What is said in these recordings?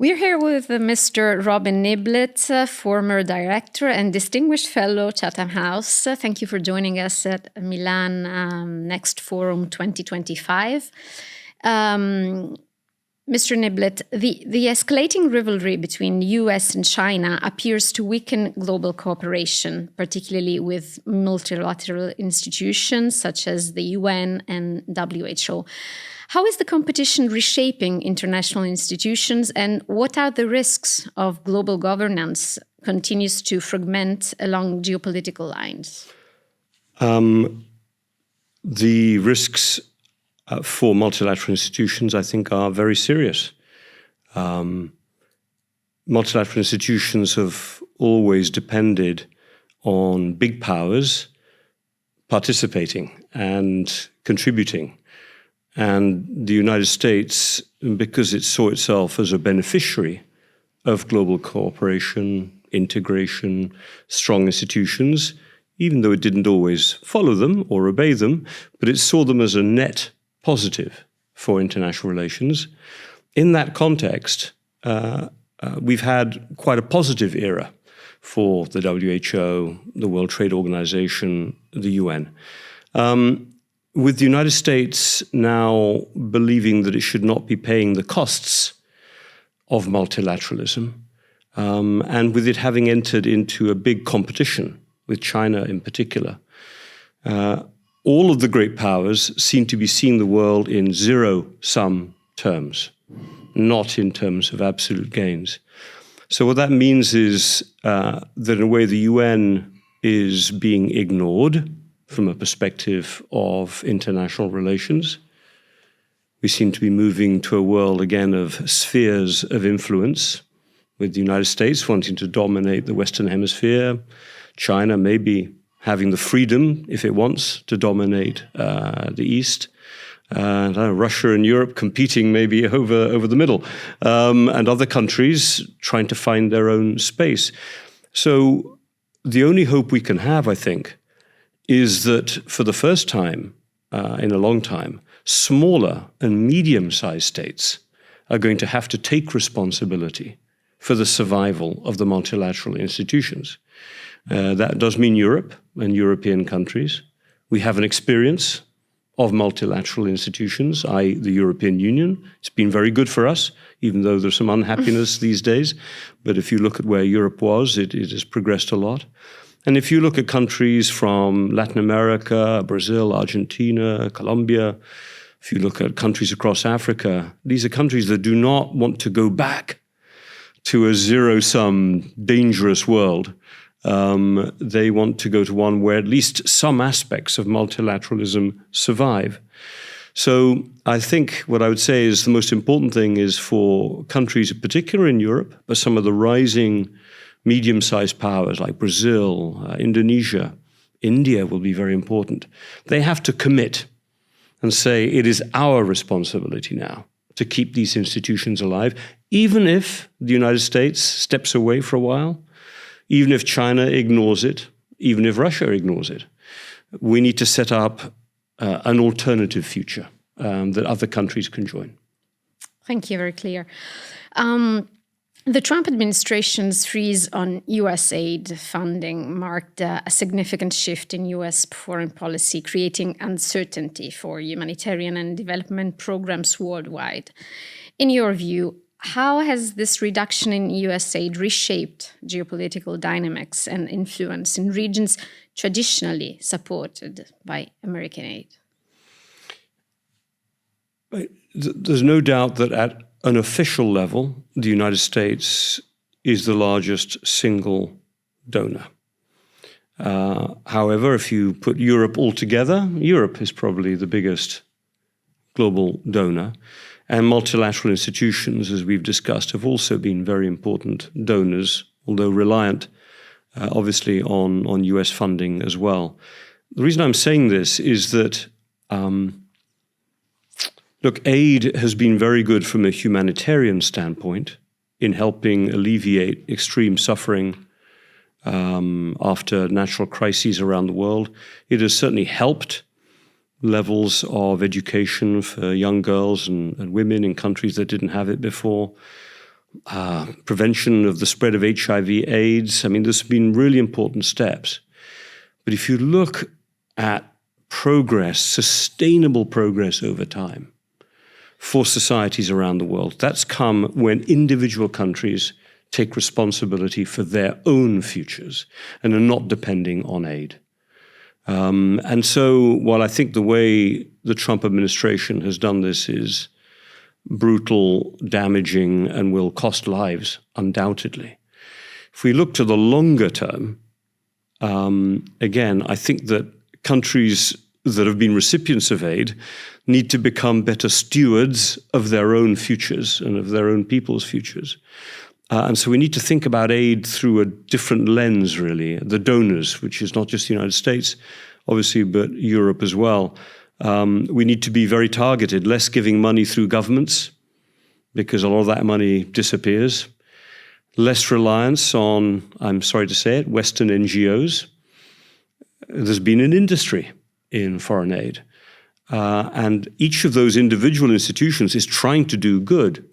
We're here with Mr. Robin Niblett, former director and distinguished fellow Chatham House. Thank you for joining us at Milan NEXT Forum 2025. Mr. Niblett, the escalating rivalry between the US and China appears to weaken global cooperation, particularly with multilateral institutions such as the UN and WHO. How is the competition reshaping international institutions, and what are the risks of global governance continues to fragment along geopolitical lines? The risks for multilateral institutions, I think, are very serious. Multilateral institutions have always depended on big powers participating and contributing. And the United States, because it saw itself as a beneficiary of global cooperation, integration, strong institutions, even though it didn't always follow them or obey them, but it saw them as a net positive for international relations. In that context, we've had quite a positive era for the WHO, the World Trade Organization, the UN. With the United States now believing that it should not be paying the costs of multilateralism, and with it having entered into a big competition with China in particular, all of the great powers seem to be seeing the world in zero-sum terms, not in terms of absolute gains. So what that means is that in a way the UN is being ignored from a perspective of international relations. We seem to be moving to a world again of spheres of influence, with the United States wanting to dominate the Western Hemisphere, China maybe having the freedom, if it wants, to dominate the East, Russia and Europe competing maybe over the middle, and other countries trying to find their own space. So the only hope we can have, I think, is that for the first time in a long time, smaller and medium-sized states are going to have to take responsibility for the survival of the multilateral institutions. That does mean Europe and European countries. We have an experience of multilateral institutions, i.e. the European Union. It's been very good for us, even though there's some unhappiness these days. But if you look at where Europe was, it has progressed a lot. And if you look at countries from Latin America, Brazil, Argentina, Colombia, if you look at countries across Africa, these are countries that do not want to go back to a zero-sum, dangerous world. They want to go to one where at least some aspects of multilateralism survive. So I think what I would say is the most important thing is for countries, in particular in Europe, but some of the rising medium-sized powers like Brazil, Indonesia, India will be very important. They have to commit and say it is our responsibility now to keep these institutions alive, even if the United States steps away for a while, even if China ignores it, even if Russia ignores it. We need to set up an alternative future that other countries can join. Thank you, very clear. The Trump administration's freeze on U.S. aid funding marked a significant shift in U.S. foreign policy, creating uncertainty for humanitarian and development programs worldwide. In your view, how has this reduction in U.S. aid reshaped geopolitical dynamics and influence in regions traditionally supported by American aid? There's no doubt that at an official level, the United States is the largest single donor. However, if you put Europe all together, Europe is probably the biggest global donor. And multilateral institutions, as we've discussed, have also been very important donors, although reliant, obviously, on US funding as well. The reason I'm saying this is that look, aid has been very good from a humanitarian standpoint in helping alleviate extreme suffering after natural crises around the world. It has certainly helped levels of education for young girls and women in countries that didn't have it before. prevention of the spread of HIV/AIDS. I mean, there's been really important steps. But if you look at progress, sustainable progress over time for societies around the world, that's come when individual countries take responsibility for their own futures and are not depending on aid. And so while I think the way the Trump administration has done this is brutal, damaging, and will cost lives, undoubtedly, if we look to the longer term, again, I think that countries that have been recipients of aid need to become better stewards of their own futures and of their own people's futures. And so we need to think about aid through a different lens, really. The donors, which is not just the United States, obviously, but Europe as well. We need to be very targeted, less giving money through governments, because a lot of that money disappears. Less reliance on, I'm sorry to say it, Western NGOs. There's been an industry in foreign aid. And each of those individual institutions is trying to do good,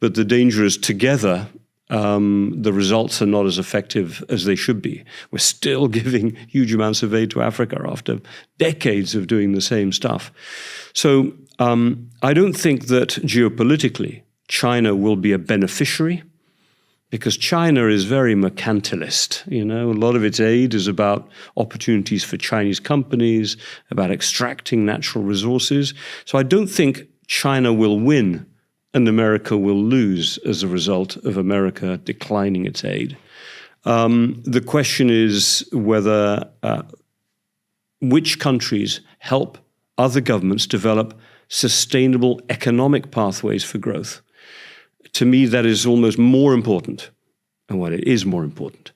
but the danger is together, the results are not as effective as they should be. We're still giving huge amounts of aid to Africa after decades of doing the same stuff. So I don't think that geopolitically China will be a beneficiary, because China is very mercantilist. You know, a lot of its aid is about opportunities for Chinese companies, about extracting natural resources. So I don't think China will win and America will lose as a result of America declining its aid. The question is whether which countries help other governments develop sustainable economic pathways for growth. To me, that is almost more important, and what it is more important,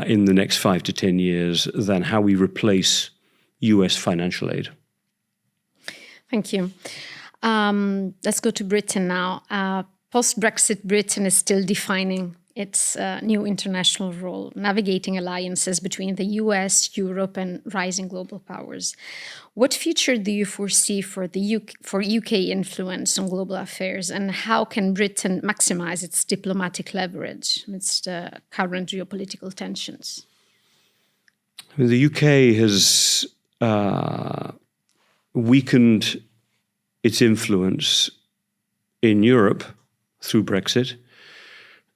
in the next 5 to 10 years than how we replace US financial aid. Thank you. Let's go to Britain now. Post-Brexit, Britain is still defining its new international role, navigating alliances between the US, Europe, and rising global powers. What future do you foresee for UK influence on global affairs, and how can Britain maximize its diplomatic leverage amidst current geopolitical tensions? I mean, the UK has weakened its influence in Europe through Brexit.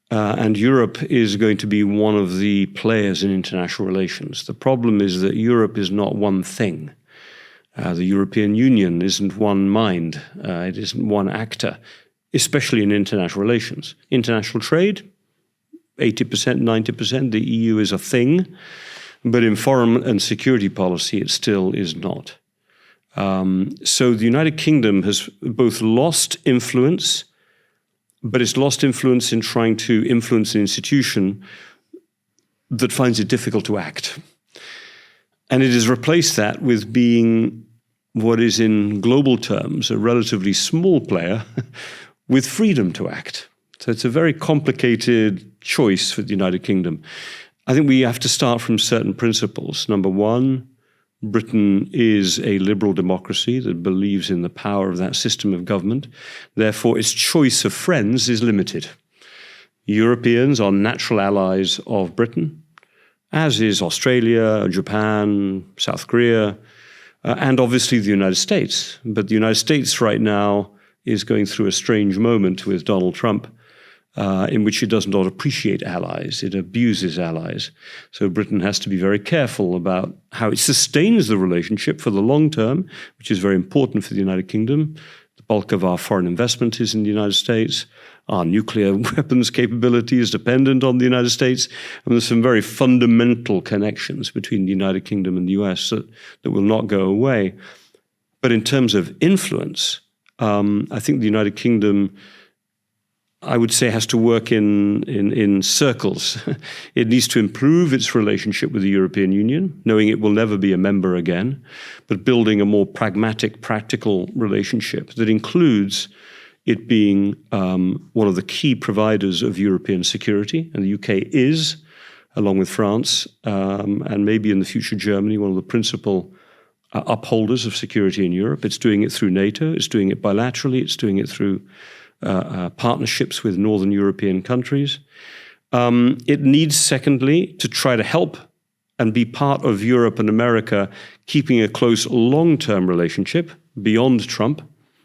And Europe is going to be one of the players in international relations. The problem is that Europe is not one thing. The European Union isn't one mind. It isn't one actor, especially in international relations. International trade, 80%, 90%, the EU is a thing. But in foreign and security policy, it still is not. So the United Kingdom has both lost influence, but it's lost influence in trying to influence an institution that finds it difficult to act. And it has replaced that with being what is in global terms a relatively small player with freedom to act. So it's a very complicated choice for the United Kingdom. I think we have to start from certain principles. Number one, Britain is a liberal democracy that believes in the power of that system of government. Therefore, its choice of friends is limited. Europeans are natural allies of Britain, as is Australia, Japan, South Korea, and obviously the United States. But the United States right now is going through a strange moment with Donald Trump, in which it does not appreciate allies, it abuses allies. So Britain has to be very careful about how it sustains the relationship for the long term, which is very important for the United Kingdom. The bulk of our foreign investment is in the United States. Our nuclear weapons capability is dependent on the United States. And there's some very fundamental connections between the United Kingdom and the US that will not go away. But in terms of influence, I think the United Kingdom, I would say, has to work in circles. It needs to improve its relationship with the European Union, knowing it will never be a member again, but building a more pragmatic, practical relationship that includes it being one of the key providers of European security, and the UK is, along with France, and maybe in the future Germany, one of the principal upholders of security in Europe. It's doing it through NATO, it's doing it bilaterally, it's doing it through partnerships with Northern European countries. It needs, secondly, to try to help and be part of Europe and America keeping a close long-term relationship beyond Trump.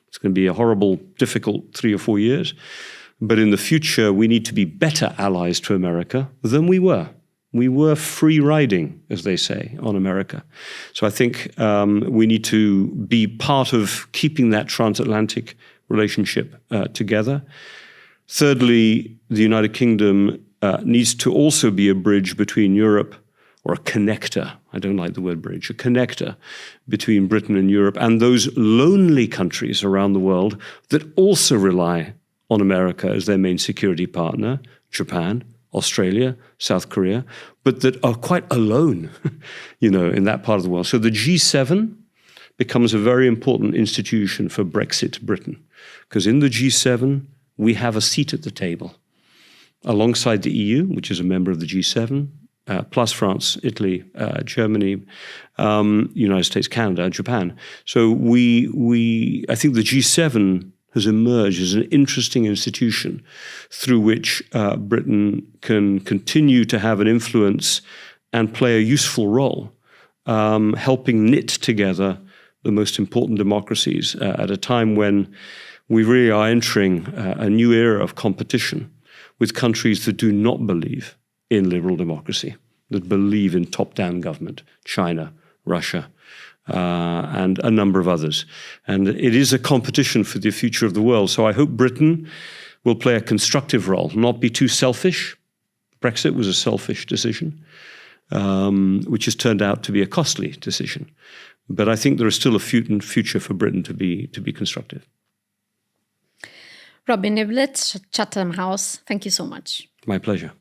It's going to be a horrible, difficult 3 or 4 years. But in the future, we need to be better allies to America than we were. We were free riding, as they say, on America. So I think we need to be part of keeping that transatlantic relationship together. Thirdly, the United Kingdom needs to also be a bridge between Europe, or a connector, I don't like the word bridge, a connector between Britain and Europe and those lonely countries around the world that also rely on America as their main security partner, Japan, Australia, South Korea, but that are quite alone, in that part of the world. So the G7 becomes a very important institution for Brexit Britain, because in the G7, we have a seat at the table alongside the EU, which is a member of the G7, plus France, Italy, Germany, United States, Canada, Japan. So I think the G7 has emerged as an interesting institution through which Britain can continue to have an influence and play a useful role, helping knit together the most important democracies at a time when we really are entering a new era of competition with countries that do not believe in liberal democracy, that believe in top-down government, China, Russia, and a number of others. And it is a competition for the future of the world. So I hope Britain will play a constructive role, not be too selfish. Brexit was a selfish decision, which has turned out to be a costly decision. But I think there is still a future for Britain to be constructive. Robin Niblett, Chatham House, thank you so much. My pleasure.